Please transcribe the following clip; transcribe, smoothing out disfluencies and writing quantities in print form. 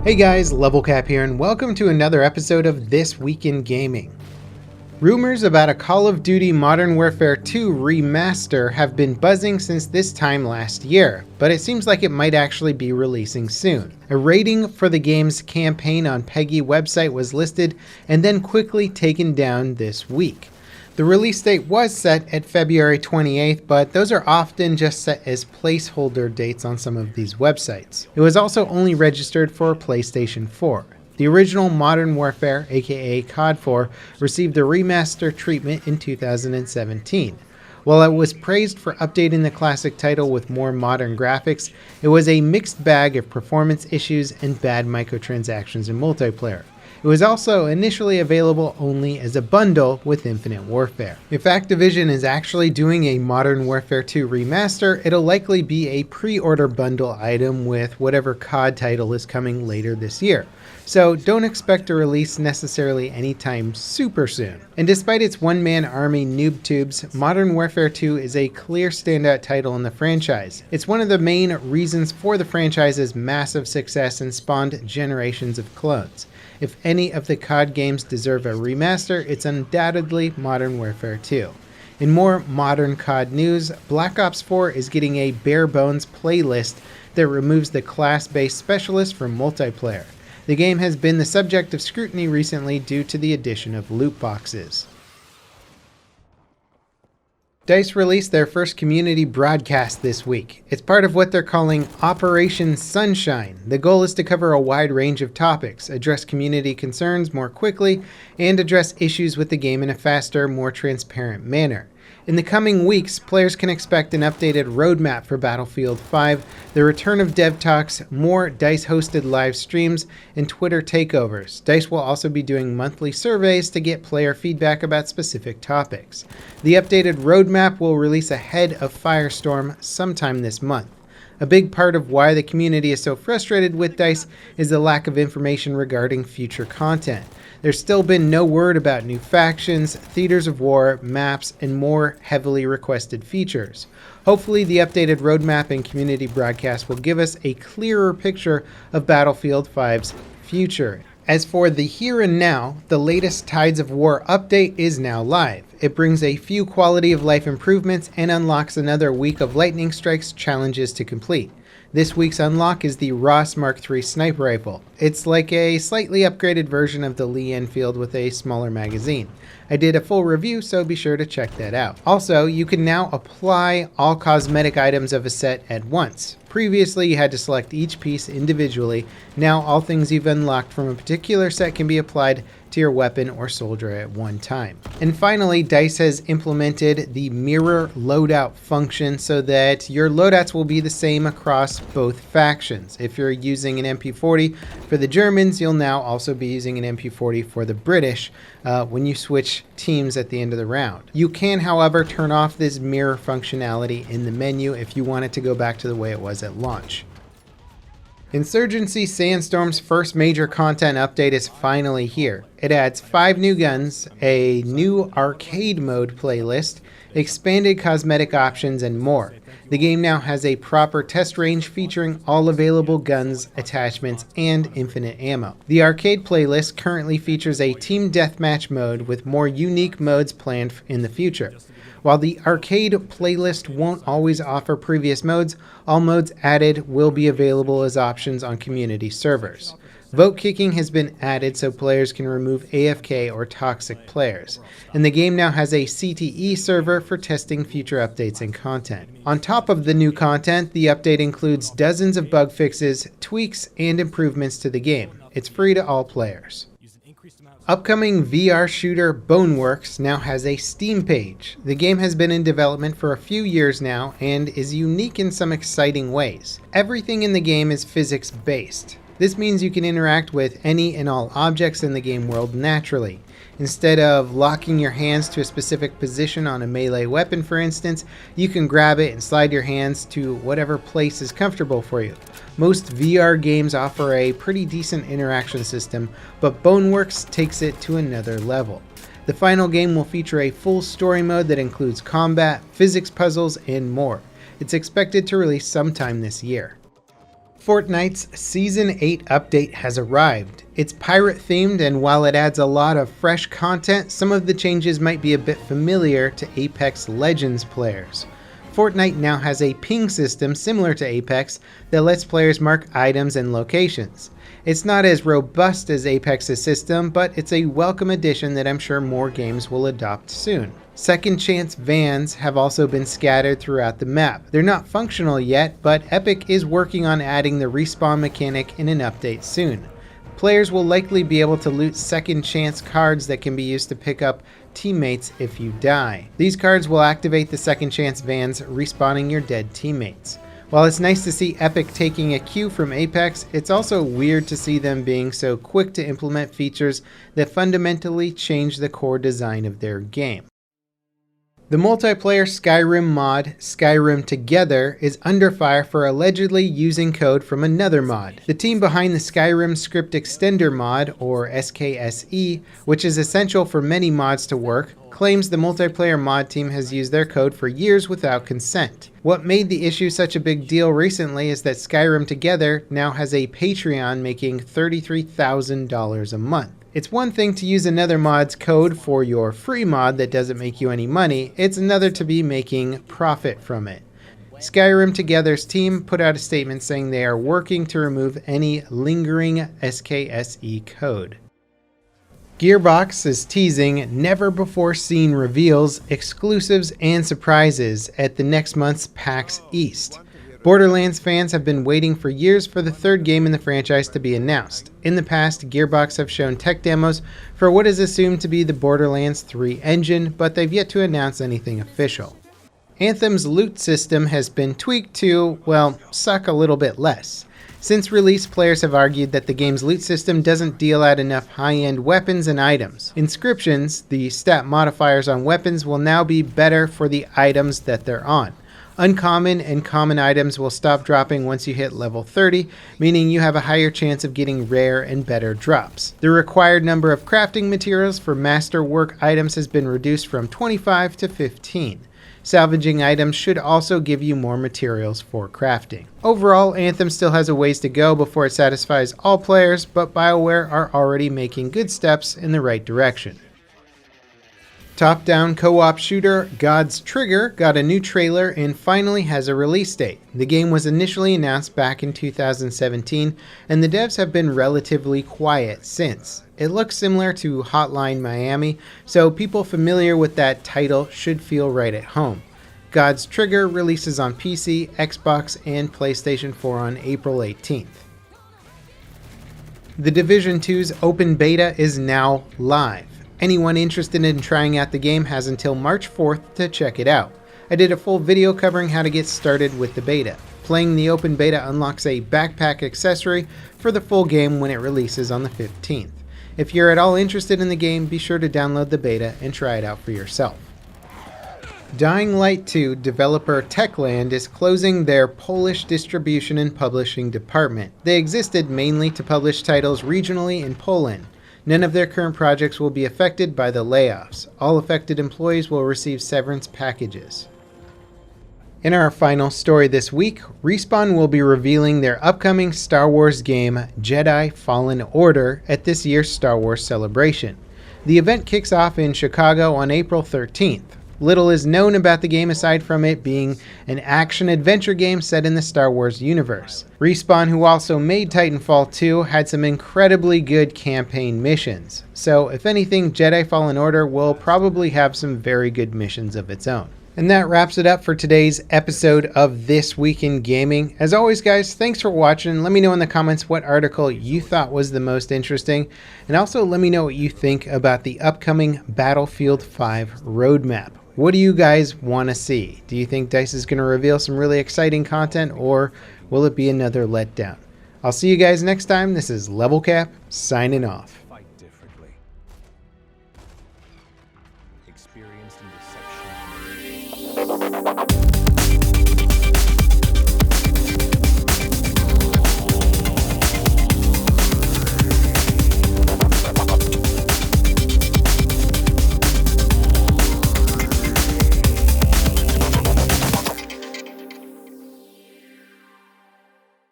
Hey guys, LevelCap here, and welcome to another episode of This Week in Gaming. Rumors about a Call of Duty Modern Warfare 2 remaster have been buzzing since this time last year, but it seems like it might actually be releasing soon. A rating for the game's campaign on PEGI website was listed and then quickly taken down this week. The release date was set at February 28th, but those are often just set as placeholder dates on some of these websites. It was also only registered for PlayStation 4. The original Modern Warfare, aka COD 4, received a remaster treatment in 2017. While it was praised for updating the classic title with more modern graphics, it was a mixed bag of performance issues and bad microtransactions in multiplayer. It was also initially available only as a bundle with Infinite Warfare. If Activision is actually doing a Modern Warfare 2 remaster, it'll likely be a pre-order bundle item with whatever COD title is coming later this year. So don't expect a release necessarily anytime super soon. And despite its one-man army noob tubes, Modern Warfare 2 is a clear standout title in the franchise. It's one of the main reasons for the franchise's massive success and spawned generations of clones. If any of the COD games deserve a remaster, it's undoubtedly Modern Warfare 2. In more modern COD news, Black Ops 4 is getting a bare bones playlist that removes the class-based specialist from multiplayer. The game has been the subject of scrutiny recently due to the addition of loot boxes. DICE released their first community broadcast this week. It's part of what they're calling Operation Sunshine. The goal is to cover a wide range of topics, address community concerns more quickly, and address issues with the game in a faster, more transparent manner. In the coming weeks, players can expect an updated roadmap for Battlefield 5, the return of dev talks, more DICE-hosted live streams, and Twitter takeovers. DICE will also be doing monthly surveys to get player feedback about specific topics. The updated roadmap will release ahead of Firestorm sometime this month. A big part of why the community is so frustrated with DICE is the lack of information regarding future content. There's still been no word about new factions, theaters of war, maps, and more heavily requested features. Hopefully the updated roadmap and community broadcast will give us a clearer picture of Battlefield 5's future. As for the here and now, the latest Tides of War update is now live. It brings a few quality of life improvements and unlocks another week of Lightning Strikes challenges to complete. This week's unlock is the Ross Mark III sniper rifle. It's like a slightly upgraded version of the Lee Enfield with a smaller magazine. I did a full review, so be sure to check that out. Also, you can now apply all cosmetic items of a set at once. Previously, you had to select each piece individually. Now, all things you've unlocked from a particular set can be applied to your weapon or soldier at one time. And finally, DICE has implemented the mirror loadout function so that your loadouts will be the same across both factions. If you're using an MP40 for the Germans, you'll now also be using an MP40 for the British when you switch teams at the end of the round. You can, however, turn off this mirror functionality in the menu if you want it to go back to the way it was at launch. Insurgency SANDSTORM's first major content update is finally here. It adds 5 new guns, a new arcade mode playlist, expanded cosmetic options, and more. The game now has a proper test range featuring all available guns, attachments, and infinite ammo. The arcade playlist currently features a team deathmatch mode with more unique modes planned in the future. While the arcade playlist won't always offer previous modes, all modes added will be available as options on community servers. Vote kicking has been added so players can remove AFK or toxic players, and the game now has a CTE server for testing future updates and content. On top of the new content, the update includes dozens of bug fixes, tweaks, and improvements to the game. It's free to all players. Upcoming VR shooter BONEWORKS now has a Steam page. The game has been in development for a few years now and is unique in some exciting ways. Everything in the game is physics-based. This means you can interact with any and all objects in the game world naturally. Instead of locking your hands to a specific position on a melee weapon, for instance, you can grab it and slide your hands to whatever place is comfortable for you. Most VR games offer a pretty decent interaction system, but BONEWORKS takes it to another level. The final game will feature a full story mode that includes combat, physics puzzles, and more. It's expected to release sometime this year. Fortnite's Season 8 update has arrived. It's pirate themed, and while it adds a lot of fresh content, some of the changes might be a bit familiar to Apex Legends players. Fortnite now has a ping system similar to Apex that lets players mark items and locations. It's not as robust as Apex's system, but it's a welcome addition that I'm sure more games will adopt soon. Second chance vans have also been scattered throughout the map. They're not functional yet, but Epic is working on adding the respawn mechanic in an update soon. Players will likely be able to loot second chance cards that can be used to pick up teammates if you die. These cards will activate the second chance vans, respawning your dead teammates. While it's nice to see Epic taking a cue from Apex, it's also weird to see them being so quick to implement features that fundamentally change the core design of their game. The multiplayer Skyrim mod, Skyrim Together, is under fire for allegedly using code from another mod. The team behind the Skyrim Script Extender mod, or SKSE, which is essential for many mods to work, claims the multiplayer mod team has used their code for years without consent. What made the issue such a big deal recently is that Skyrim Together now has a Patreon making $33,000 a month. It's one thing to use another mod's code for your free mod that doesn't make you any money, it's another to be making profit from it. Skyrim Together's team put out a statement saying they are working to remove any lingering SKSE code. Gearbox is teasing never-before-seen reveals, exclusives, and surprises at the next month's PAX East. Borderlands fans have been waiting for years for the third game in the franchise to be announced. In the past, Gearbox have shown tech demos for what is assumed to be the Borderlands 3 engine, but they've yet to announce anything official. Anthem's loot system has been tweaked to, well, suck a little bit less. Since release, players have argued that the game's loot system doesn't deal out enough high-end weapons and items. Inscriptions, the stat modifiers on weapons, will now be better for the items that they're on. Uncommon and common items will stop dropping once you hit level 30, meaning you have a higher chance of getting rare and better drops. The required number of crafting materials for masterwork items has been reduced from 25 to 15. Salvaging items should also give you more materials for crafting. Overall, Anthem still has a ways to go before it satisfies all players, but BioWare are already making good steps in the right direction. Top-down co-op shooter God's Trigger got a new trailer and finally has a release date. The game was initially announced back in 2017, and the devs have been relatively quiet since. It looks similar to Hotline Miami, so people familiar with that title should feel right at home. God's Trigger releases on PC, Xbox, and PlayStation 4 on April 18th. The Division 2's open beta is now live. Anyone interested in trying out the game has until March 4th to check it out. I did a full video covering how to get started with the beta. Playing the open beta unlocks a backpack accessory for the full game when it releases on the 15th. If you're at all interested in the game, be sure to download the beta and try it out for yourself. Dying Light 2 developer TECHLAND is closing their Polish distribution and publishing department. They existed mainly to publish titles regionally in Poland. None of their current projects will be affected by the layoffs. All affected employees will receive severance packages. In our final story this week, Respawn will be revealing their upcoming Star Wars game, Jedi Fallen Order, at this year's Star Wars Celebration. The event kicks off in Chicago on April 13th. Little is known about the game aside from it being an action-adventure game set in the Star Wars universe. Respawn, who also made Titanfall 2, had some incredibly good campaign missions. So if anything, Jedi Fallen Order will probably have some very good missions of its own. And that wraps it up for today's episode of This Week in Gaming. As always, guys, thanks for watching. Let me know in the comments what article you thought was the most interesting. And also let me know what you think about the upcoming Battlefield 5 roadmap. What do you guys want to see? Do you think DICE is going to reveal some really exciting content, or will it be another letdown? I'll see you guys next time. This is Level Cap, signing off.